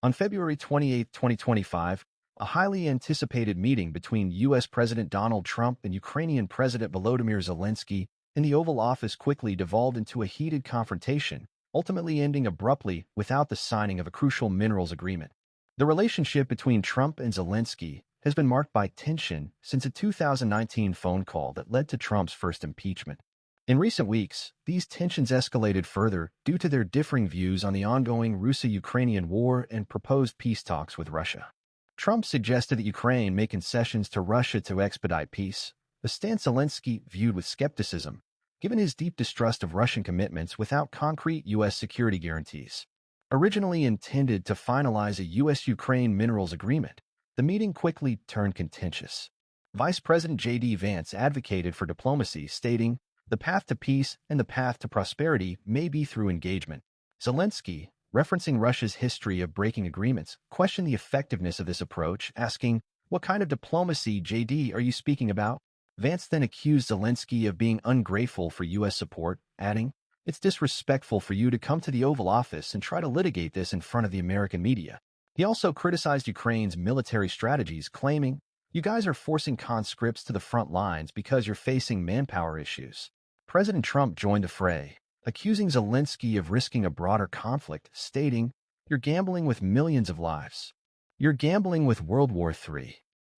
On February 28, 2025, a highly anticipated meeting between U.S. President Donald Trump and Ukrainian President Volodymyr Zelensky in the Oval Office quickly devolved into a heated confrontation, ultimately ending abruptly without the signing of a crucial minerals agreement. The relationship between Trump and Zelensky has been marked by tension since a 2019 phone call that led to Trump's first impeachment. In recent weeks, these tensions escalated further due to their differing views on the ongoing Russo-Ukrainian war and proposed peace talks with Russia. Trump suggested that Ukraine make concessions to Russia to expedite peace, a stance Zelensky viewed with skepticism, given his deep distrust of Russian commitments without concrete U.S. security guarantees. Originally intended to finalize a U.S. Ukraine minerals agreement, the meeting quickly turned contentious. Vice President JD Vance advocated for diplomacy, stating, "The path to peace and the path to prosperity may be through engagement." Zelensky, referencing Russia's history of breaking agreements, questioned the effectiveness of this approach, asking, "What kind of diplomacy, JD, are you speaking about?" Vance then accused Zelensky of being ungrateful for U.S. support, adding, "It's disrespectful for you to come to the Oval Office and try to litigate this in front of the American media." He also criticized Ukraine's military strategies, claiming, "You guys are forcing conscripts to the front lines because you're facing manpower issues." President Trump joined the fray, accusing Zelensky of risking a broader conflict, stating, "You're gambling with millions of lives. You're gambling with World War III."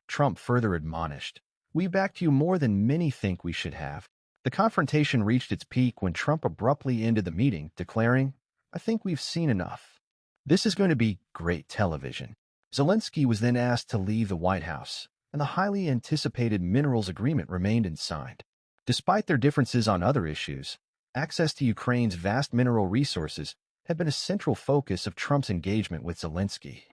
Trump further admonished, "We backed you more than many think we should have." The confrontation reached its peak when Trump abruptly ended the meeting, declaring, "I think we've seen enough. This is going to be great television." Zelensky was then asked to leave the White House, and the highly anticipated minerals agreement remained unsigned. Despite their differences on other issues, access to Ukraine's vast mineral resources had been a central focus of Trump's engagement with Zelensky.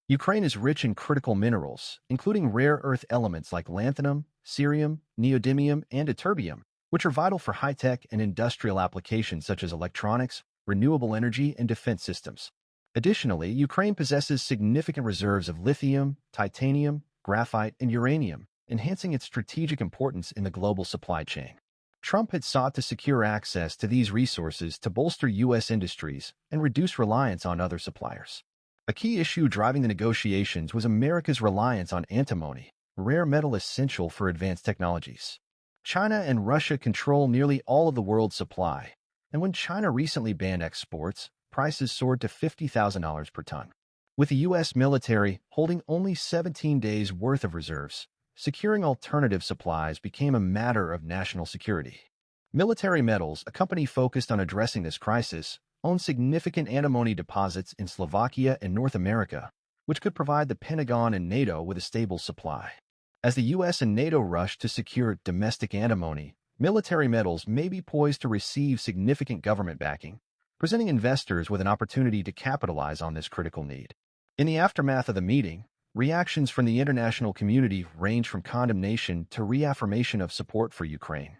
Ukraine is rich in critical minerals, including rare earth elements like lanthanum, cerium, neodymium, and ytterbium, which are vital for high-tech and industrial applications such as electronics, renewable energy, and defense systems. Additionally, Ukraine possesses significant reserves of lithium, titanium, graphite, and uranium, enhancing its strategic importance in the global supply chain. Trump had sought to secure access to these resources to bolster U.S. industries and reduce reliance on other suppliers. A key issue driving the negotiations was America's reliance on antimony, a rare metal essential for advanced technologies. China and Russia control nearly all of the world's supply, and when China recently banned exports, prices soared to $50,000 per ton. With the U.S. military holding only 17 days' worth of reserves, securing alternative supplies became a matter of national security. Military Metals, a company focused on addressing this crisis, owns significant antimony deposits in Slovakia and North America, which could provide the Pentagon and NATO with a stable supply. As the U.S. and NATO rush to secure domestic antimony, Military Metals may be poised to receive significant government backing, presenting investors with an opportunity to capitalize on this critical need. In the aftermath of the meeting, reactions from the international community ranged from condemnation to reaffirmation of support for Ukraine.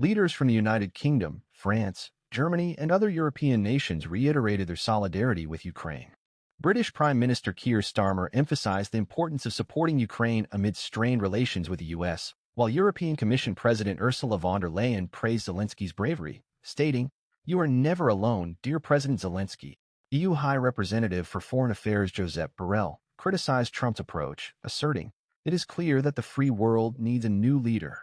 Leaders from the United Kingdom, France, Germany, and other European nations reiterated their solidarity with Ukraine. British Prime Minister Keir Starmer emphasized the importance of supporting Ukraine amid strained relations with the U.S., while European Commission President Ursula von der Leyen praised Zelensky's bravery, stating, "You are never alone, dear President Zelensky." EU High Representative for Foreign Affairs Josep Borrell criticized Trump's approach, asserting, "It is clear that the free world needs a new leader.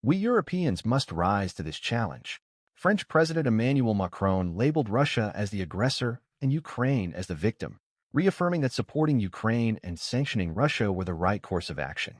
We Europeans must rise to this challenge." French President Emmanuel Macron labeled Russia as the aggressor and Ukraine as the victim, reaffirming that supporting Ukraine and sanctioning Russia were the right course of action.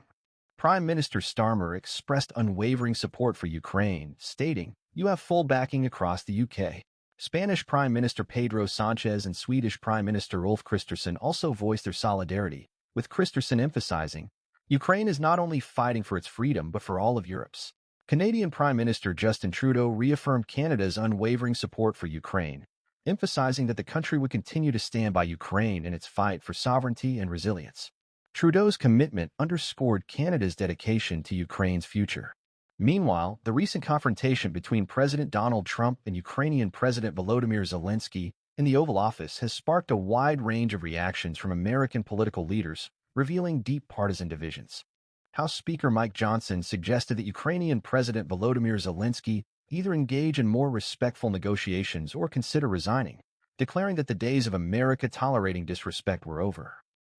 Prime Minister Starmer expressed unwavering support for Ukraine, stating, "You have full backing across the UK." Spanish Prime Minister Pedro Sanchez and Swedish Prime Minister Ulf Kristersson also voiced their solidarity, with Kristersson emphasizing, "Ukraine is not only fighting for its freedom but for all of Europe's." Canadian Prime Minister Justin Trudeau reaffirmed Canada's unwavering support for Ukraine, emphasizing that the country would continue to stand by Ukraine in its fight for sovereignty and resilience. Trudeau's commitment underscored Canada's dedication to Ukraine's future. Meanwhile, the recent confrontation between President Donald Trump and Ukrainian President Volodymyr Zelensky in the Oval Office has sparked a wide range of reactions from American political leaders, revealing deep partisan divisions. House Speaker Mike Johnson suggested that Ukrainian President Volodymyr Zelensky either engage in more respectful negotiations or consider resigning, declaring that the days of America tolerating disrespect were over.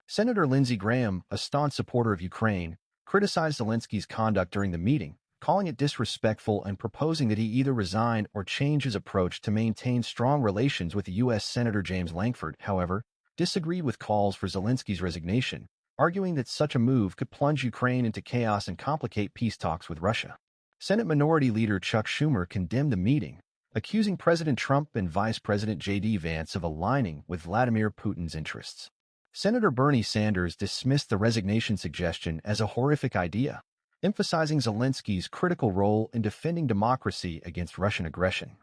Senator Lindsey Graham, a staunch supporter of Ukraine, criticized Zelensky's conduct during the meeting, calling it disrespectful and proposing that he either resign or change his approach to maintain strong relations with U.S. Senator James Lankford, however, disagreed with calls for Zelensky's resignation, arguing that such a move could plunge Ukraine into chaos and complicate peace talks with Russia. Senate Minority Leader Chuck Schumer condemned the meeting, accusing President Trump and Vice President JD Vance of aligning with Vladimir Putin's interests. Senator Bernie Sanders dismissed the resignation suggestion as a horrific idea, emphasizing Zelensky's critical role in defending democracy against Russian aggression.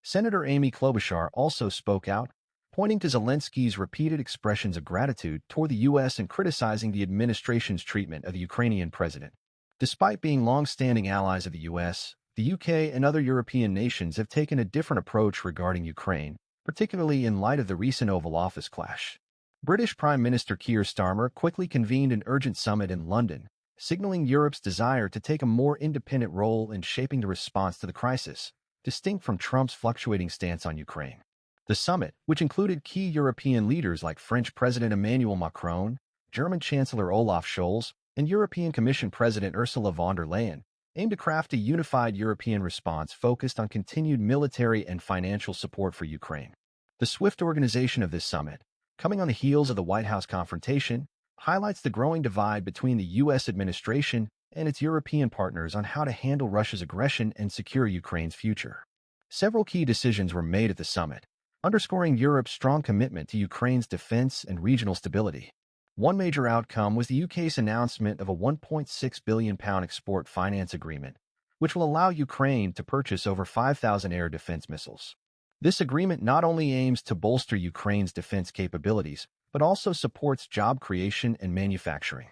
Senator Amy Klobuchar also spoke out, pointing to Zelensky's repeated expressions of gratitude toward the U.S. and criticizing the administration's treatment of the Ukrainian president. Despite being long-standing allies of the U.S., the U.K. and other European nations have taken a different approach regarding Ukraine, particularly in light of the recent Oval Office clash. British Prime Minister Keir Starmer quickly convened an urgent summit in London, signaling Europe's desire to take a more independent role in shaping the response to the crisis, distinct from Trump's fluctuating stance on Ukraine. The summit, which included key European leaders like French President Emmanuel Macron, German Chancellor Olaf Scholz, and European Commission President Ursula von der Leyen, aimed to craft a unified European response focused on continued military and financial support for Ukraine. The swift organization of this summit, coming on the heels of the White House confrontation, highlights the growing divide between the U.S. administration and its European partners on how to handle Russia's aggression and secure Ukraine's future. Several key decisions were made at the summit, underscoring Europe's strong commitment to Ukraine's defense and regional stability. One major outcome was the UK's announcement of a £1.6 billion export finance agreement, which will allow Ukraine to purchase over 5,000 air defense missiles. This agreement not only aims to bolster Ukraine's defense capabilities, but also supports job creation and manufacturing.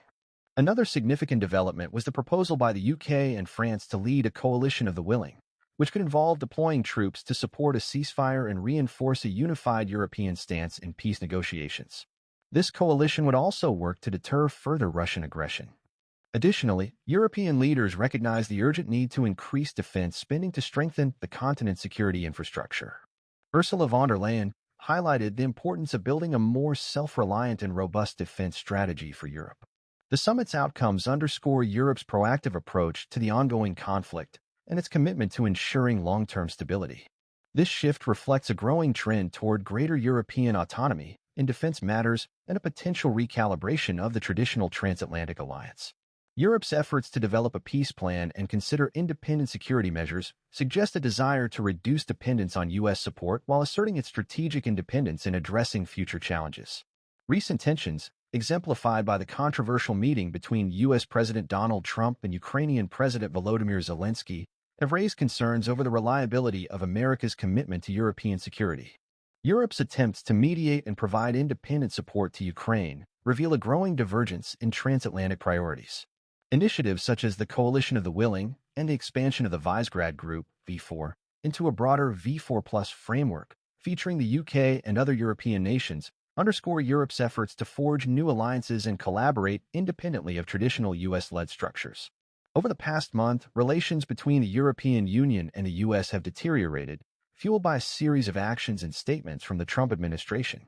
Another significant development was the proposal by the UK and France to lead a coalition of the willing, which could involve deploying troops to support a ceasefire and reinforce a unified European stance in peace negotiations. This coalition would also work to deter further Russian aggression. Additionally, European leaders recognized the urgent need to increase defense spending to strengthen the continent's security infrastructure. Ursula von der Leyen highlighted the importance of building a more self-reliant and robust defense strategy for Europe. The summit's outcomes underscore Europe's proactive approach to the ongoing conflict and its commitment to ensuring long-term stability. This shift reflects a growing trend toward greater European autonomy in defense matters and a potential recalibration of the traditional transatlantic alliance. Europe's efforts to develop a peace plan and consider independent security measures suggest a desire to reduce dependence on U.S. support while asserting its strategic independence in addressing future challenges. Recent tensions, exemplified by the controversial meeting between U.S. President Donald Trump and Ukrainian President Volodymyr Zelensky, have raised concerns over the reliability of America's commitment to European security. Europe's attempts to mediate and provide independent support to Ukraine reveal a growing divergence in transatlantic priorities. Initiatives such as the Coalition of the Willing and the expansion of the Visegrad Group, V4, into a broader V4+ framework featuring the UK and other European nations underscore Europe's efforts to forge new alliances and collaborate independently of traditional U.S.-led structures. Over the past month, relations between the European Union and the U.S. have deteriorated, fueled by a series of actions and statements from the Trump administration.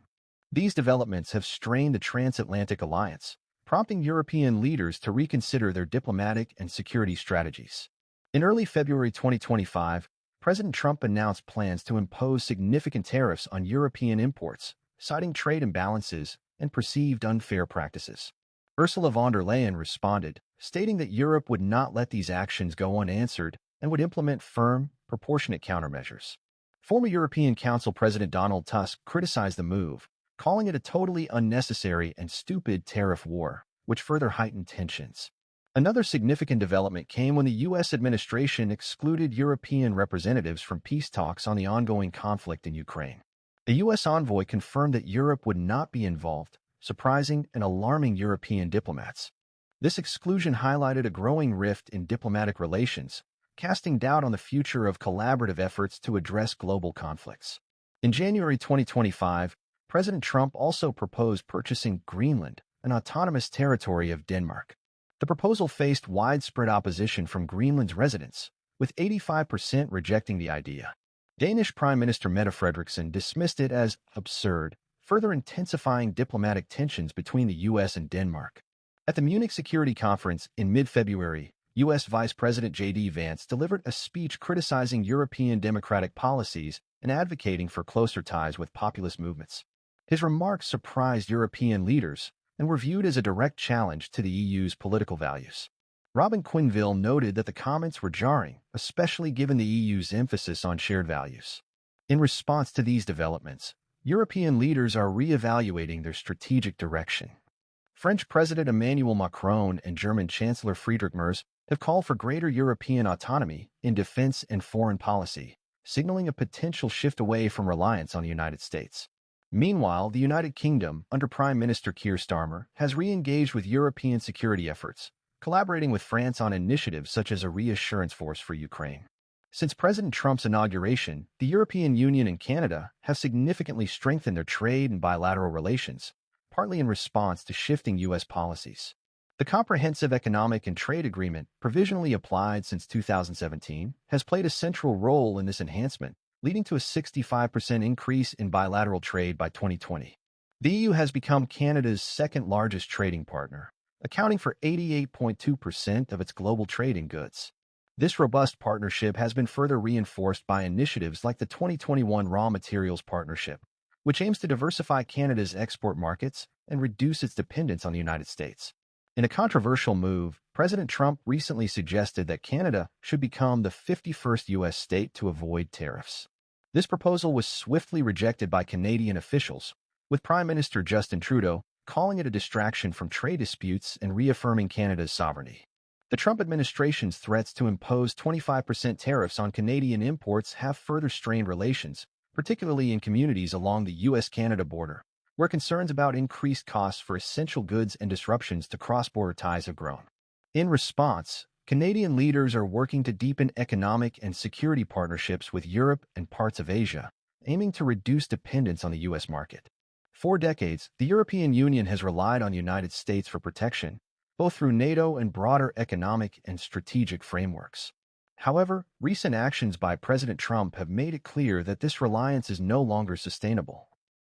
These developments have strained the transatlantic alliance, prompting European leaders to reconsider their diplomatic and security strategies. In early February 2025, President Trump announced plans to impose significant tariffs on European imports, citing trade imbalances and perceived unfair practices. Ursula von der Leyen responded, stating that Europe would not let these actions go unanswered and would implement firm, proportionate countermeasures. Former European Council President Donald Tusk criticized the move, calling it a totally unnecessary and stupid tariff war, which further heightened tensions. Another significant development came when the U.S. administration excluded European representatives from peace talks on the ongoing conflict in Ukraine. A U.S. envoy confirmed that Europe would not be involved, surprising and alarming European diplomats. This exclusion highlighted a growing rift in diplomatic relations, casting doubt on the future of collaborative efforts to address global conflicts. In January 2025, President Trump also proposed purchasing Greenland, an autonomous territory of Denmark. The proposal faced widespread opposition from Greenland's residents, with 85% rejecting the idea. Danish Prime Minister Mette Frederiksen dismissed it as absurd, further intensifying diplomatic tensions between the U.S. and Denmark. At the Munich Security Conference in mid-February, U.S. Vice President JD Vance delivered a speech criticizing European democratic policies and advocating for closer ties with populist movements. His remarks surprised European leaders and were viewed as a direct challenge to the EU's political values. Robin Quinville noted that the comments were jarring, especially given the EU's emphasis on shared values. In response to these developments, European leaders are re-evaluating their strategic direction. French President Emmanuel Macron and German Chancellor Friedrich Merz have called for greater European autonomy in defense and foreign policy, signaling a potential shift away from reliance on the United States. Meanwhile, the United Kingdom, under Prime Minister Keir Starmer, has re-engaged with European security efforts, collaborating with France on initiatives such as a reassurance force for Ukraine. Since President Trump's inauguration, the European Union and Canada have significantly strengthened their trade and bilateral relations, partly in response to shifting U.S. policies. The Comprehensive Economic and Trade Agreement, provisionally applied since 2017, has played a central role in this enhancement, leading to a 65% increase in bilateral trade by 2020. The EU has become Canada's second-largest trading partner, accounting for 88.2% of its global trade in goods. This robust partnership has been further reinforced by initiatives like the 2021 Raw Materials Partnership, which aims to diversify Canada's export markets and reduce its dependence on the United States. In a controversial move, President Trump recently suggested that Canada should become the 51st U.S. state to avoid tariffs. This proposal was swiftly rejected by Canadian officials, with Prime Minister Justin Trudeau calling it a distraction from trade disputes and reaffirming Canada's sovereignty. The Trump administration's threats to impose 25% tariffs on Canadian imports have further strained relations, particularly in communities along the U.S.-Canada border, where concerns about increased costs for essential goods and disruptions to cross-border ties have grown. In response, Canadian leaders are working to deepen economic and security partnerships with Europe and parts of Asia, aiming to reduce dependence on the U.S. market. For decades, the European Union has relied on the United States for protection, both through NATO and broader economic and strategic frameworks. However, recent actions by President Trump have made it clear that this reliance is no longer sustainable.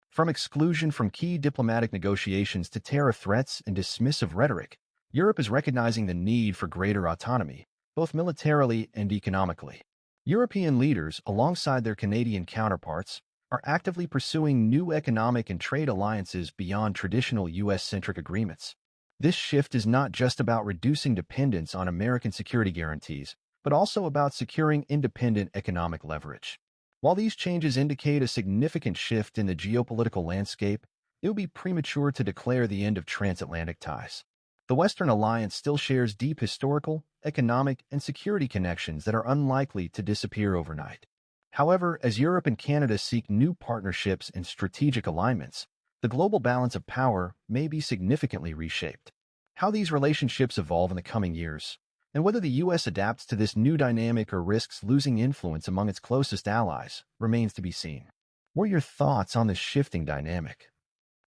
From exclusion from key diplomatic negotiations to tariff threats and dismissive rhetoric, Europe is recognizing the need for greater autonomy, both militarily and economically. European leaders, alongside their Canadian counterparts, are actively pursuing new economic and trade alliances beyond traditional U.S.-centric agreements. This shift is not just about reducing dependence on American security guarantees, but also about securing independent economic leverage. While these changes indicate a significant shift in the geopolitical landscape, it would be premature to declare the end of transatlantic ties. The Western alliance still shares deep historical, economic, and security connections that are unlikely to disappear overnight. However, as Europe and Canada seek new partnerships and strategic alignments, the global balance of power may be significantly reshaped. How these relationships evolve in the coming years, and whether the U.S. adapts to this new dynamic or risks losing influence among its closest allies, remains to be seen. What are your thoughts on this shifting dynamic?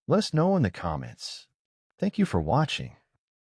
Let us know in the comments. Thank you for watching.